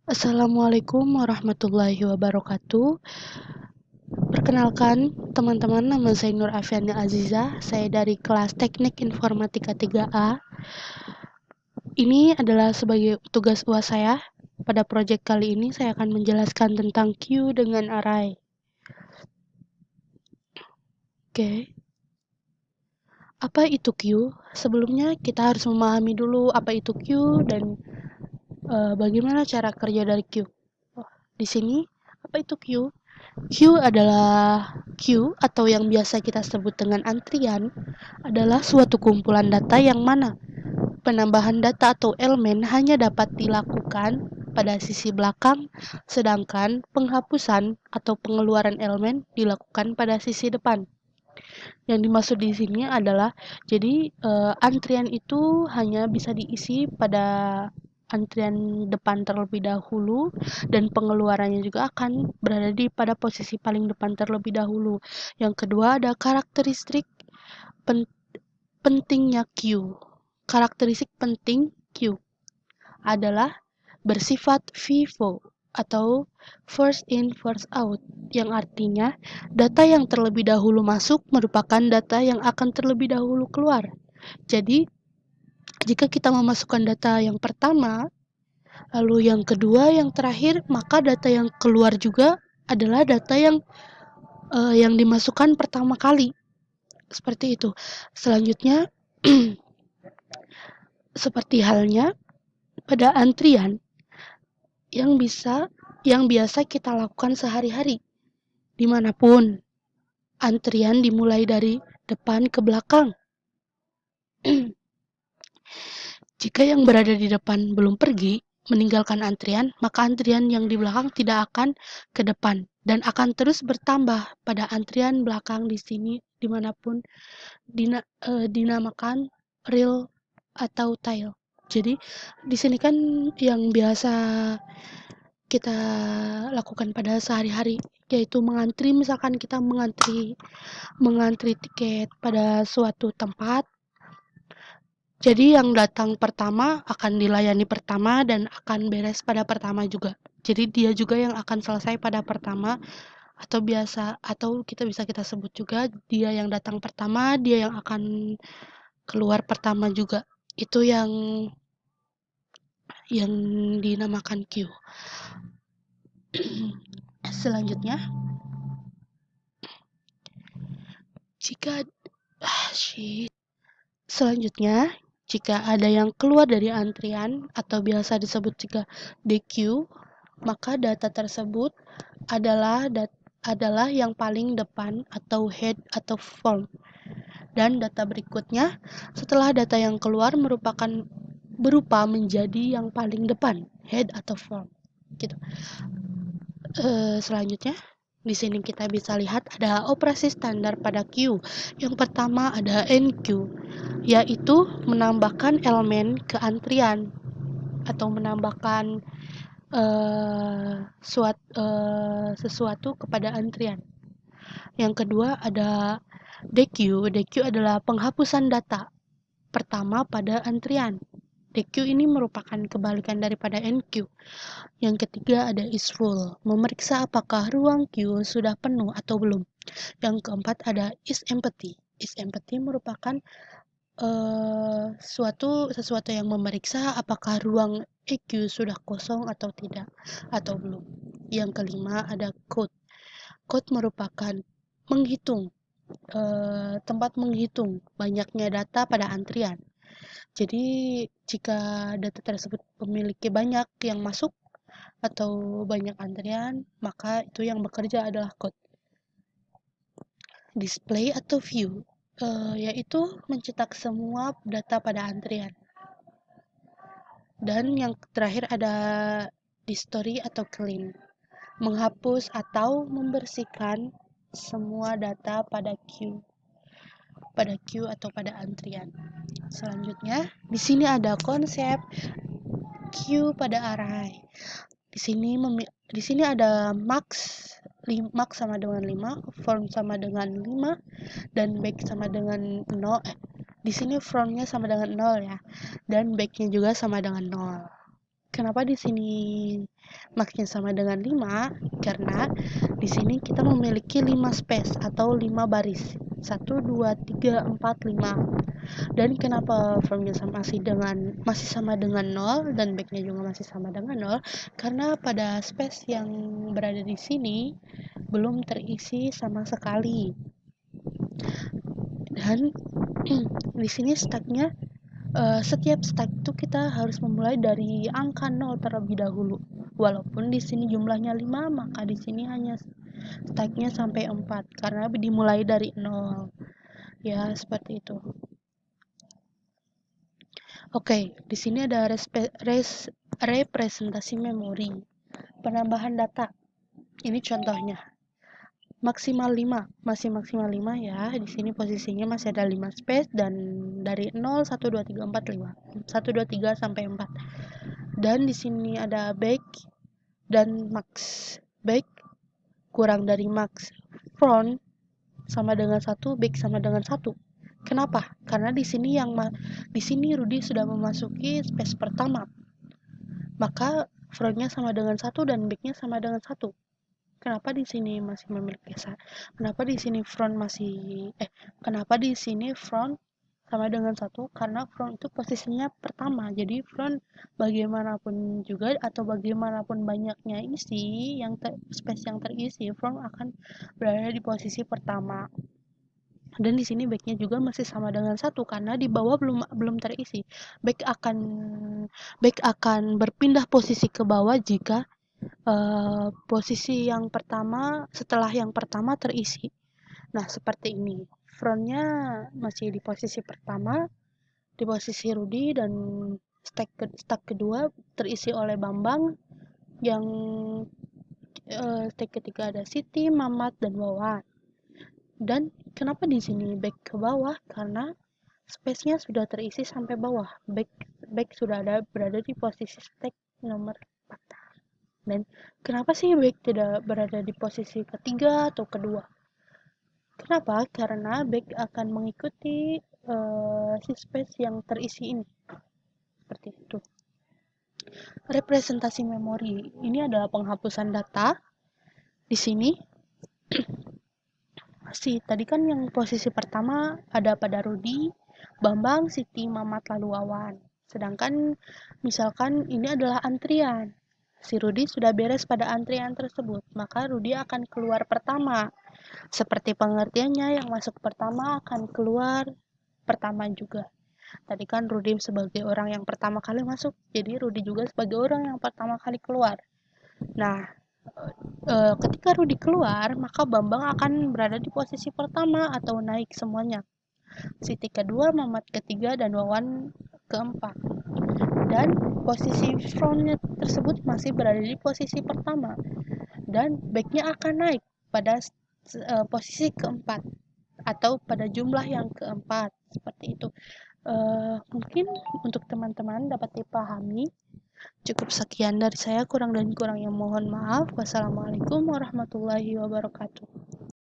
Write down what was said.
Assalamualaikum warahmatullahi wabarakatuh. Perkenalkan, teman-teman, nama saya Nur Afiani Aziza. Saya dari kelas Teknik Informatika 3A. Ini adalah sebagai tugas UAS saya. Pada proyek kali ini saya akan menjelaskan tentang queue dengan array. Oke. Apa itu queue? Sebelumnya kita harus memahami dulu apa itu queue dan bagaimana cara kerja dari queue. Di sini, apa itu queue? Queue atau yang biasa kita sebut dengan antrian adalah suatu kumpulan data yang mana penambahan data atau elemen hanya dapat dilakukan pada sisi belakang, sedangkan penghapusan atau pengeluaran elemen dilakukan pada sisi depan. Yang dimaksud di sini adalah jadi antrian itu hanya bisa diisi pada antrian depan terlebih dahulu dan pengeluarannya juga akan berada pada posisi paling depan terlebih dahulu. Yang kedua ada karakteristik pen pentingnya queue. Karakteristik penting queue adalah bersifat FIFO atau first in first out, yang artinya data yang terlebih dahulu masuk merupakan data yang akan terlebih dahulu keluar. Jadi jika kita memasukkan data yang pertama, lalu yang kedua, yang terakhir, maka data yang keluar juga adalah data yang dimasukkan pertama kali. Seperti itu. Selanjutnya, seperti halnya pada antrian yang biasa kita lakukan sehari-hari. Dimanapun, antrian dimulai dari depan ke belakang. Jika yang berada di depan belum pergi, meninggalkan antrian, maka antrian yang di belakang tidak akan ke depan dan akan terus bertambah pada antrian belakang. Di sini dimanapun dinamakan reel atau tail. Jadi di sini kan yang biasa kita lakukan pada sehari-hari, yaitu mengantri. Misalkan kita mengantri tiket pada suatu tempat, jadi yang datang pertama akan dilayani pertama dan akan beres pada pertama juga. Jadi dia juga yang akan selesai pada pertama, atau kita sebut juga dia yang datang pertama, dia yang akan keluar pertama juga. Itu yang dinamakan queue. Selanjutnya, jika jika ada yang keluar dari antrian atau biasa disebut juga DQ, maka data tersebut adalah yang paling depan atau head atau front. Dan data berikutnya setelah data yang keluar berupa menjadi yang paling depan, head atau front. Gitu. Selanjutnya, di sini kita bisa lihat ada operasi standar pada queue. Yang pertama ada NQ, yaitu menambahkan elemen ke antrian atau menambahkan sesuatu kepada antrian. Yang kedua ada DQ. DQ adalah penghapusan data pertama pada antrian. DQ ini merupakan kebalikan daripada NQ. Yang ketiga ada is full, memeriksa apakah ruang queue sudah penuh atau belum. Yang keempat ada is empty. Is empty merupakan sesuatu yang memeriksa apakah ruang EQ sudah kosong atau tidak atau belum. Yang kelima ada code. Code merupakan tempat menghitung banyaknya data pada antrian. Jadi jika data tersebut memiliki banyak yang masuk atau banyak antrian, maka itu yang bekerja adalah code. Display atau view, yaitu mencetak semua data pada antrian. Dan yang terakhir ada history atau clean, menghapus atau membersihkan semua data pada queue atau pada antrian. Selanjutnya, di sini ada konsep queue pada array. Di sini ada max sama dengan 5, front sama dengan 5, dan back sama dengan 0. Di sini frontnya sama dengan 0 ya, dan backnya juga sama dengan 0. Kenapa di sini maksnya sama dengan 5? Karena di sini kita memiliki 5 space atau 5 baris. 1, 2, 3, 4, 5. Dan kenapa formnya masih sama dengan 0 dan backnya juga masih sama dengan 0? Karena pada space yang berada di sini belum terisi sama sekali. Dan di sini stacknya setiap stack itu kita harus memulai dari angka 0 terlebih dahulu. Walaupun di sini jumlahnya 5, maka di sini hanya stacknya sampai 4 karena dimulai dari 0. Ya, seperti itu. Oke, di sini ada representasi memori. Penambahan data. Ini contohnya. Maksimal 5, masih maksimal 5 ya. Di sini posisinya masih ada 5 space dan dari 0 1 2 3 4 5. 1 2 3 sampai 4. Dan di sini ada back dan max. Back kurang dari max. Front sama dengan 1, back sama dengan 1. Kenapa? Karena di sini Rudy sudah memasuki space pertama. Maka frontnya sama dengan 1 dan backnya sama dengan 1. Kenapa di sini masih memiliki Kenapa di sini kenapa di sini front sama dengan 1? Karena front itu posisinya pertama. Jadi front bagaimanapun juga atau bagaimanapun banyaknya space yang terisi, front akan berada di posisi pertama. Dan di sini backnya juga masih sama dengan 1 karena di bawah belum terisi. Back akan berpindah posisi ke bawah jika posisi yang pertama setelah yang pertama terisi. Nah, seperti ini. Frontnya masih di posisi pertama, di posisi Rudy, dan stack kedua terisi oleh Bambang, yang stack ketiga ada Siti, Mamat, dan Wawan. Dan kenapa di sini back ke bawah? Karena space-nya sudah terisi sampai bawah. Back sudah berada di posisi stack nomor 4. Dan kenapa sih back tidak berada di posisi ketiga atau kedua? Kenapa? Karena back akan mengikuti si space yang terisi ini. Seperti itu. Representasi memori. Ini adalah penghapusan data. Di sini tadi kan yang posisi pertama ada pada Rudy, Bambang, Siti, Mamat, lalu Wawan. Sedangkan misalkan ini adalah antrian. Si Rudy sudah beres pada antrian tersebut, maka Rudy akan keluar pertama. Seperti pengertiannya, yang masuk pertama akan keluar pertama juga. Tadi kan Rudy sebagai orang yang pertama kali masuk, jadi Rudy juga sebagai orang yang pertama kali keluar. Nah, ketika Rudy keluar, maka Bambang akan berada di posisi pertama atau naik semuanya. Siti kedua, Mamat ketiga, dan Wawan keempat. Dan posisi frontnya tersebut masih berada di posisi pertama. Dan backnya akan naik pada posisi keempat atau pada jumlah yang keempat. Seperti itu. Mungkin untuk teman-teman dapat dipahami. Cukup sekian dari saya, kurang dan kurangnya mohon maaf. Wassalamualaikum warahmatullahi wabarakatuh.